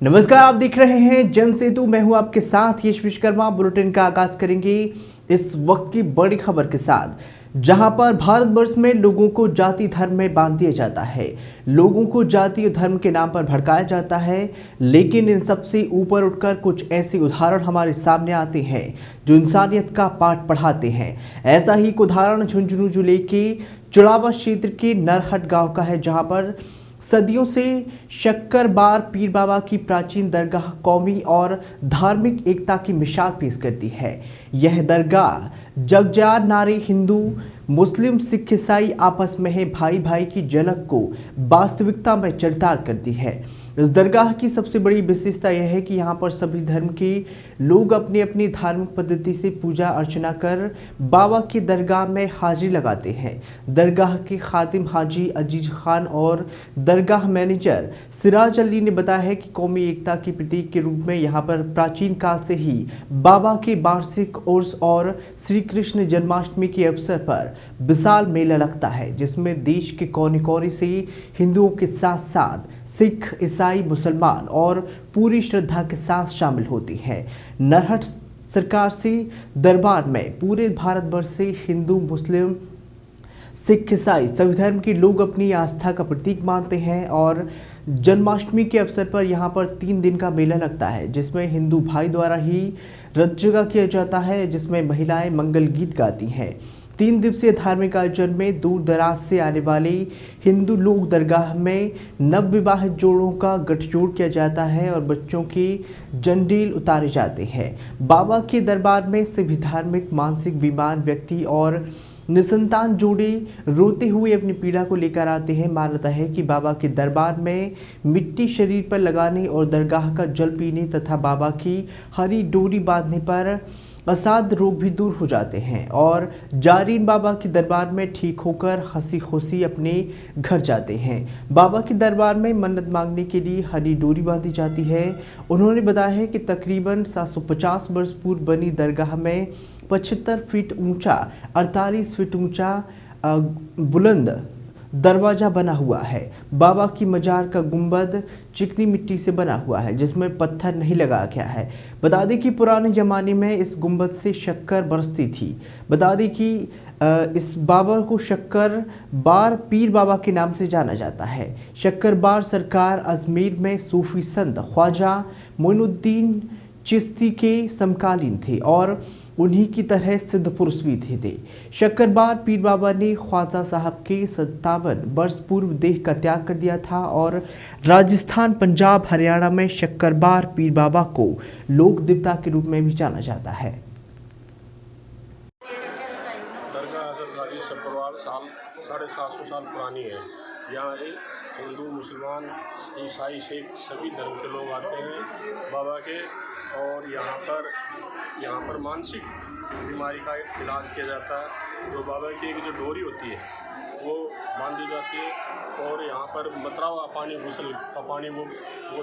नमस्कार, आप देख रहे हैं जन सेतु। मैं हूं आपके साथ यश विश्वकर्मा। बुलेटिन का आगाज करेंगे इस वक्त की बड़ी खबर के साथ, जहां पर भारतवर्ष में लोगों को जाति धर्म में बांट दिया जाता है, लोगों को जाति और धर्म के नाम पर भड़काया जाता है। लेकिन इन सबसे ऊपर उठकर कुछ ऐसे उदाहरण हमारे सामने आते हैं जो इंसानियत का पाठ पढ़ाते हैं। ऐसा ही एक उदाहरण झुंझुनू जिले के चुड़ावा क्षेत्र के नरहट गांव का है, जहां पर सदियों से शक्करबार पीर बाबा की प्राचीन दरगाह कौमी और धार्मिक एकता की मिसाल पेश करती है। यह दरगाह जगजार नारे हिंदू मुस्लिम सिख ईसाई आपस में है भाई भाई की झलक को वास्तविकता में चरितार्थ करती है। इस दरगाह की सबसे बड़ी विशेषता यह है कि यहाँ पर सभी धर्म के लोग अपनी अपनी धार्मिक पद्धति से पूजा अर्चना कर बाबा की दरगाह में हाजिरी लगाते हैं। दरगाह के खातिम हाजी अजीज खान और दरगाह मैनेजर सिराज अली ने बताया है कि कौमी एकता के प्रतीक के रूप में यहाँ पर प्राचीन काल से ही बाबा के वार्षिक उर्स और श्री कृष्ण जन्माष्टमी के अवसर पर विशाल मेला लगता है, जिसमें देश के कोने कोने से हिंदुओं के साथ साथ सिख ईसाई मुसलमान और पूरी श्रद्धा के साथ शामिल होती हैं। नरहट सरकार से दरबार में पूरे भारतवर्ष से हिंदू मुस्लिम सिख ईसाई सभी धर्म के लोग अपनी आस्था का प्रतीक मानते हैं और जन्माष्टमी के अवसर पर यहाँ पर 3 दिन का मेला लगता है, जिसमें हिंदू भाई द्वारा ही रथ जगह किया जाता है, जिसमें महिलाएं मंगल गीत गाती हैं। 3 दिवसीय धार्मिक आयोजन में दूर दराज से आने वाले हिंदू लोग दरगाह में नवविवाहित जोड़ों का गठजोड़ किया जाता है और बच्चों के जंडील उतारे जाते हैं। बाबा के दरबार में सभी धार्मिक मानसिक बीमार व्यक्ति और निसंतान जोड़े रोते हुए अपनी पीड़ा को लेकर आते हैं। मान्यता है कि बाबा के दरबार में मिट्टी शरीर पर लगाने और दरगाह का जल पीने तथा बाबा की हरी डोरी बांधने पर असाध्य रोग भी दूर हो जाते हैं और जारीन बाबा के दरबार में ठीक होकर हंसी खुशी अपने घर जाते हैं। बाबा के दरबार में मन्नत मांगने के लिए हरी डोरी बांधी जाती है। उन्होंने बताया है कि तकरीबन 750 वर्ष पूर्व बनी दरगाह में 75 फीट ऊंचा 48 फीट ऊंचा बुलंद दरवाजा बना हुआ है। बाबा की मजार का गुंबद चिकनी मिट्टी से बना हुआ है, जिसमें पत्थर नहीं लगाया गया है। बता दें कि पुराने जमाने में इस गुंबद से शक्कर बरसती थी। बता दें कि इस बाबा को शक्करबार पीर बाबा के नाम से जाना जाता है। शक्करबार सरकार अजमेर में सूफी संत ख्वाजा मोइनुद्दीन चिश्ती के समकालीन थे और उन्हीं की तरह सिद्ध पुरुष भी थे। शक्करबार पीर बाबा ने ख्वाजा साहब के 57 वर्ष पूर्व देह का त्याग कर दिया था और राजस्थान पंजाब हरियाणा में शक्करबार पीर बाबा को लोक देवता के रूप में भी जाना जाता है। दरगाह हज़रत हाजी शक्करबार 750 साल पुरानी है। यहाँ हिंदू मुसलमान ईसाई सिख सभी धर्म के लोग आते हैं बाबा के, और यहाँ पर मानसिक बीमारी का इलाज किया जाता है। जो बाबा की एक जो डोरी होती है वो बांधी जाती है और यहाँ पर मतरा हुआ पानी गुसल का पानी वो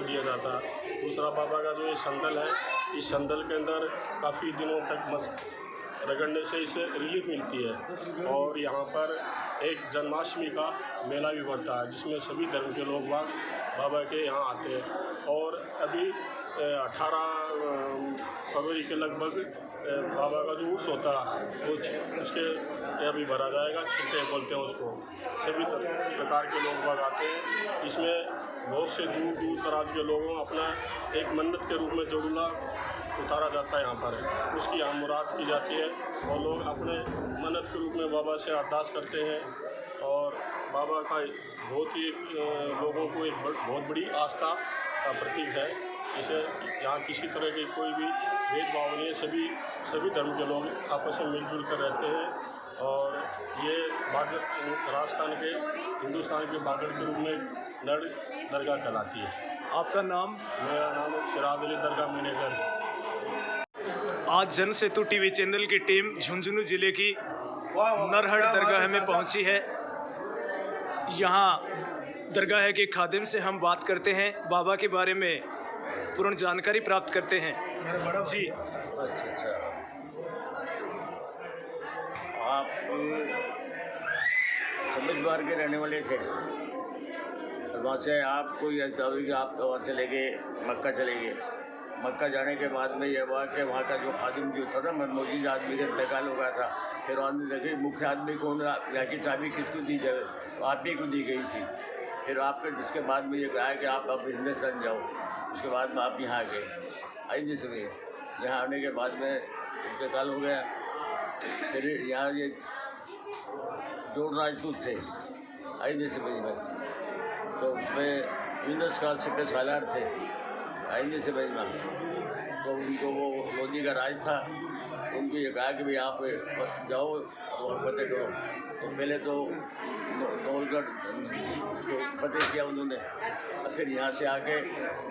दिया जाता है। दूसरा बाबा का जो ये संदल है, इस संदल के अंदर काफ़ी दिनों तक रगड़ने से इसे रिलीफ मिलती है। और यहाँ पर एक जन्माष्टमी का मेला भी पड़ता है, जिसमें सभी धर्म के लोग बाबा के यहाँ आते हैं। और अभी 18 फरवरी के लगभग बाबा का जो उर्स होता है वो उसके अभी भरा जाएगा, छिट्टे बोलते हैं उसको। सभी प्रकार के लोग आते हैं। इसमें बहुत से दूर दूर दराज के लोगों अपना एक मन्नत के रूप में जोड़ूला उतारा जाता है यहाँ पर, उसकी यहाँ मुराद की जाती है और लोग अपने मन्नत के रूप में बाबा से अरदास करते हैं। और बाबा का बहुत ही लोगों को एक बहुत बड़ी आस्था का प्रतीक है। इसे यहाँ किसी तरह की कोई भी भेदभाव नहीं है, सभी धर्म के लोग आपस में मिलजुल कर रहते हैं। और ये राजस्थान के हिंदुस्तान के बागड़ के रूप में दरगाह कहलाती है। आपका नाम? मेरा नाम सिराज अली, दरगाह मैनेजर। आज जन सेतु टीवी चैनल की टीम झुंझुनू जिले की नरहट दरगाह में पहुंची है। यहाँ दरगाह के खादिम से हम बात करते हैं, बाबा के बारे में पूर्ण जानकारी प्राप्त करते हैं। जी, अच्छा, आप समझद्वार के रहने वाले थे? वहाँ से आपको ये कि आप वहाँ चले गए, मक्का चले गए। मक्का जाने के बाद में यह हुआ कि वहाँ का जो खादिम जो था ना, मौजूद आदमी का इंतकाल हो गया था। फिर आदमी देखे मुख्य आदमी कौन, यहाँ की चाबी किसको दी जाए, तो आप ही को दी गई थी। फिर आपके जिसके बाद में ये कहा कि आप अब हिंदुस्तान जाओ। उसके बाद में आप यहाँ आ गए। आइंदे से यहाँ आने के बाद में इंतकाल हो गया। फिर यहाँ ये जोड़ राजपूत थे आइंदे से में, तो उसमें यूनुस खान सिपह सालार थे आइंदे से भेजना। तो उनको वो लोधी का राज था, उनको ये कहा कि भाई आप जाओ और फतेह करो। तो पहले तो नौलगढ़ फतेह किया उन्होंने। फिर यहाँ से आके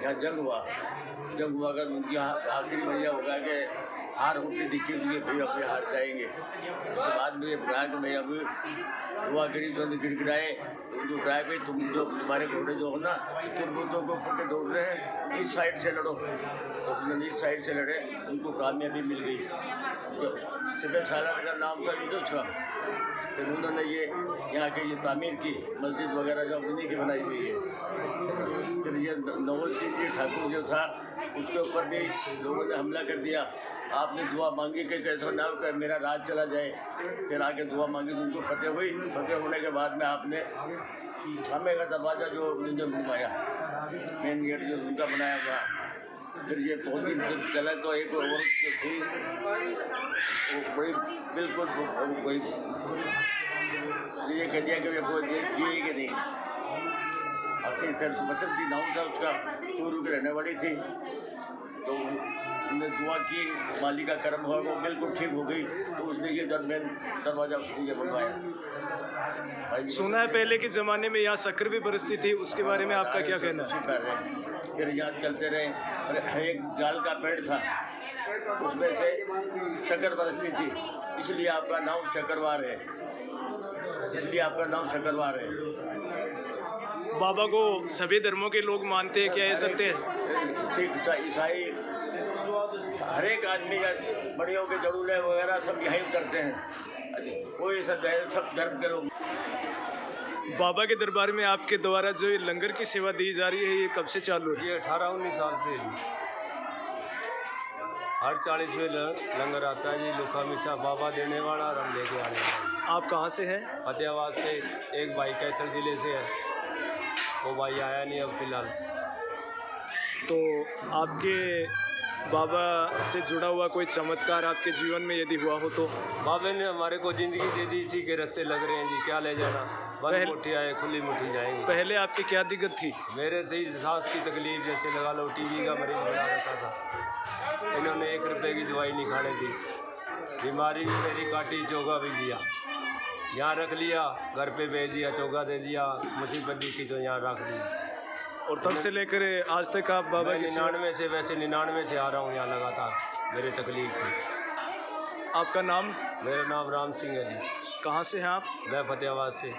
यहाँ जंग हुआ का उनकी आखिरी भैया होगा कि हार होती दिखी हुई है, भाई अपने हार जाएंगे। उसके बाद में ये कहा कि भाई अब हुआ करी तो गिड़गिड़ाए, उनको कहा भाई तुम जो तुम्हारे घोड़े जो हो ना तुरबुतों को ऊपर के दौड़ रहे हैं, इस साइड से लड़ो। तो उन्होंने इस साइड से लड़े, उनको कामयाबी मिल गई। तो सिपह सालार का नाम था यूनुस खान। फिर उन्होंने ये यहाँ के ये तामीर की मस्जिद वगैरह जो उन्हीं की बनाई हुई है। फिर ये नवल सिंह जी ठाकुर जो था, उसके ऊपर भी लोगों ने हमला कर दिया। आपने दुआ मांगी कि कैसा ना हो मेरा राज चला जाए। फिर आके दुआ मांगी तो उनको फतेह हुई। फतेह होने के बाद में आपने खामे का दरवाज़ा जो उन्होंने घुमाया, मेन गेट जो उनका बनाया हुआ। फिर ये बहुत दिन जब चला तो एक औरत जो थी वो बड़ी बिल्कुल कोई ये कह दिया कि वे कोई दिए कि नहीं। आखिर फिर बसंती नाम था उसका, चूरू की रहने वाली थी। तो उन्होंने दुआ की, माली का कर्म हुआ, वो बिल्कुल ठीक हो गई। तो उसने ये दरवाज़ा उसको ये बनवाया। सुना है पहले के ज़माने में यहाँ शक्कर भी बरसती थी, उसके बारे में आपका क्या कहना है? फिर यहाँ चलते रहे। एक जाल का पेड़ था, उसमें से शक्कर बरसती थी, इसलिए आपका नाम शक्करवार है। इसलिए आपका नाम शक्करवार है। बाबा को सभी धर्मों के लोग मानते हैं, क्या ये सत्य है? सिख ईसाई हर एक आदमी का बड़ियों के जड़ूले वगैरह सब यहीं उतरते हैं। कोई सब धर्म के लोग। बाबा के दरबार में आपके द्वारा जो ये लंगर की सेवा दी जा रही है, ये कब से चालू है? ये 18-19 साल से हर 40वें लंगर आता है जी। लुखा मिशा बाबा देने वाला और हम लेके आने वाला। आप कहाँ से हैं? फतेहाबाद से। एक भाई कैथल ज़िले से है, वो भाई आया नहीं अब फिलहाल। तो आपके बाबा से जुड़ा हुआ कोई चमत्कार आपके जीवन में यदि हुआ हो तो? बाबे ने हमारे को ज़िंदगी दे दी, इसी के रास्ते लग रहे हैं जी। क्या ले जाना, बंद मुट्ठी आए खुली मुट्ठी जाएंगे। पहले आपकी क्या दिक्कत थी? मेरे से सांस की तकलीफ, जैसे लगा लो टीबी का मरीज बना रहता था। इन्होंने 1 रुपये की दवाई नहीं खाने दी। बीमारी भी मेरी काटी, चोगा भी दिया, यहाँ रख लिया, घर पे भेज दिया, चोगा दे दिया, मुसीबत दी की तो यहाँ रख दी। और तब से लेकर आज तक आप बाबा की 99 से, वैसे 99 से आ रहा हूँ यहाँ लगातार। मेरी तकलीफ थी। आपका नाम? मेरा नाम राम सिंह है जी। कहाँ से हैं आप? मैं फतेहाबाद से।